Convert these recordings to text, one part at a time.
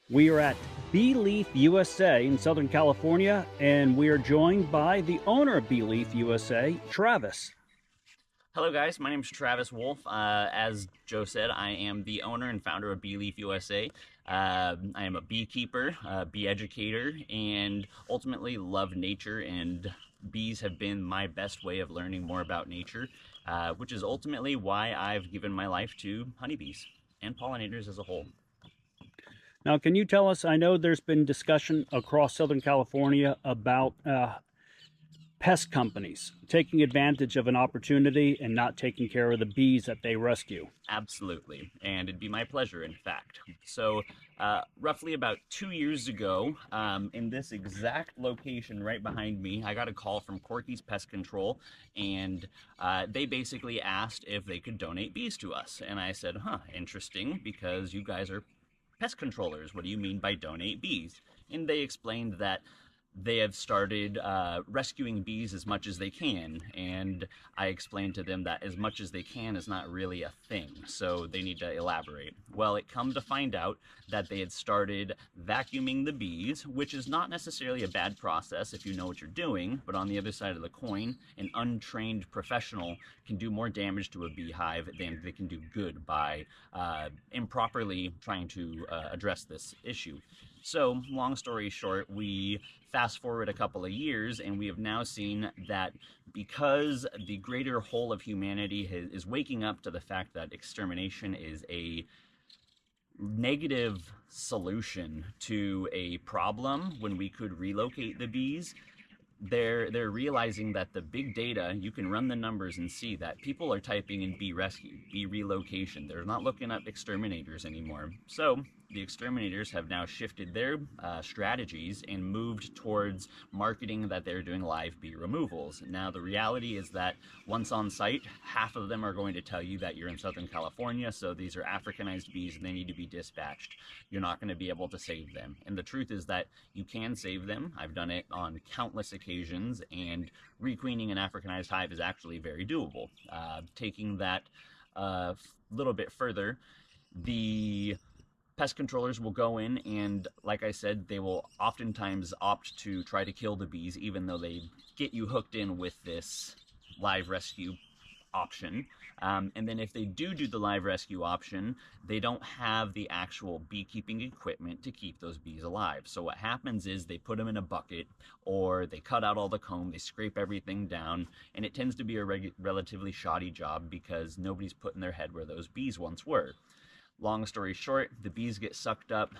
We are at Bee Leaf USA in Southern California, and we are joined by the owner of Bee Leaf USA, Travis. Hello, guys. My name is Travis Wolfe. As Joe said, I am the owner and founder of Bee Leaf USA. I am a beekeeper, a bee educator, and ultimately love nature. And bees have been my best way of learning more about nature, which is ultimately why I've given my life to honeybees and pollinators as a whole. Now, can you tell us? I know there's been discussion across Southern California about pest companies taking advantage of an opportunity and not taking care of the bees that they rescue. Absolutely, and it'd be my pleasure, in fact. So, roughly about 2 years ago, in this exact location right behind me, I got a call from Corky's Pest Control, and they basically asked if they could donate bees to us. And I said, huh, interesting, because you guys are pest controllers. What do you mean by donate bees? And they explained that they have started rescuing bees as much as they can. And I explained to them that as much as they can is not really a thing. So they need to elaborate. Well, it come to find out that they had started vacuuming the bees, which is not necessarily a bad process if you know what you're doing. But on the other side of the coin, an untrained professional can do more damage to a beehive than they can do good by improperly trying to address this issue. So, long story short, we fast forward a couple of years, and we have now seen that because the greater whole of humanity is waking up to the fact that extermination is a negative solution to a problem when we could relocate the bees, they're realizing that the big data, you can run the numbers and see that people are typing in bee rescue, bee relocation. They're not looking up exterminators anymore. So the exterminators have now shifted their strategies and moved towards marketing that they're doing live bee removals. Now the reality is that once on site, half of them are going to tell you that you're in Southern California, so these are Africanized bees and they need to be dispatched. You're not going to be able to save them. And the truth is that you can save them. I've done it on countless occasions, and requeening an Africanized hive is actually very doable. Taking that a little bit further, the pest controllers will go in and, like I said, they will oftentimes opt to try to kill the bees, even though they get you hooked in with this live rescue option. And then if they do the live rescue option, they don't have the actual beekeeping equipment to keep those bees alive. So what happens is they put them in a bucket, or they cut out all the comb, they scrape everything down, and it tends to be a relatively shoddy job because nobody's putting their head where those bees once were. Long story short, the bees get sucked up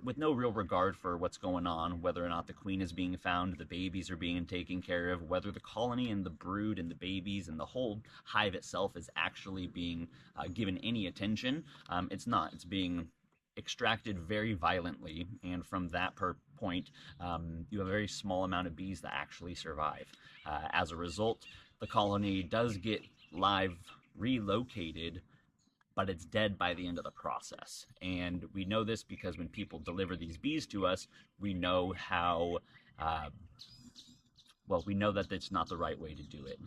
with no real regard for what's going on, whether or not the queen is being found, the babies are being taken care of, whether the colony and the brood and the babies and the whole hive itself is actually being given any attention. It's not. It's being extracted very violently, and from that point, you have a very small amount of bees that actually survive. As a result, the colony does get live relocated, but it's dead by the end of the process. And we know this because when people deliver these bees to us, we know how, uh, well, we know that it's not the right way to do it.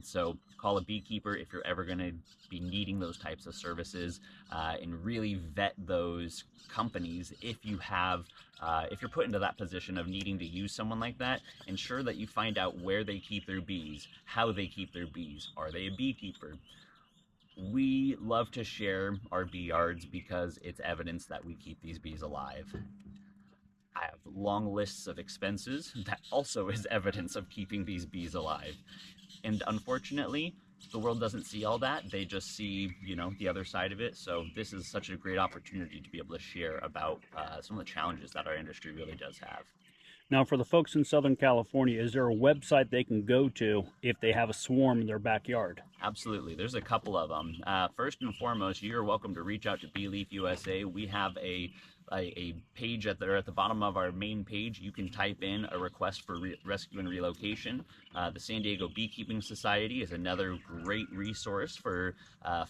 So call a beekeeper if you're ever going to be needing those types of services, and really vet those companies if you have. If you're put into that position of needing to use someone like that, ensure that you find out where they keep their bees, how they keep their bees. Are they a beekeeper? We love to share our bee yards because it's evidence that we keep these bees alive. I have long lists of expenses that also is evidence of keeping these bees alive. And unfortunately, the world doesn't see all that. They just see, the other side of it. So this is such a great opportunity to be able to share about some of the challenges that our industry really does have. Now, for the folks in Southern California, is there a website they can go to if they have a swarm in their backyard? Absolutely. There's a couple of them. First and foremost, you're welcome to reach out to Bee Leaf USA. We have a page at the bottom of our main page. You can type in a request for rescue and relocation. The San Diego Beekeeping Society is another great resource for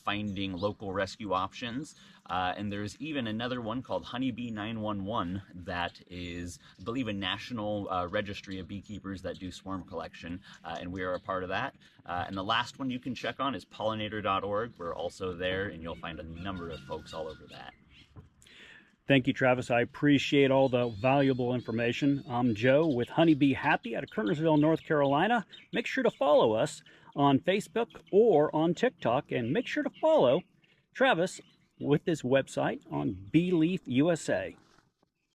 finding local rescue options. And there's even another one called Honeybee 911 that is, I believe, a national registry of beekeepers that do swarm collection, and we are a part of that. And the last one you can check on is pollinator.org. We're also there, and you'll find a number of folks all over that. Thank you, Travis. I appreciate all the valuable information. I'm Joe with Honeybee Happy out of Kernersville, North Carolina. Make sure to follow us on Facebook or on TikTok, and make sure to follow Travis with his website on Bee Leaf USA.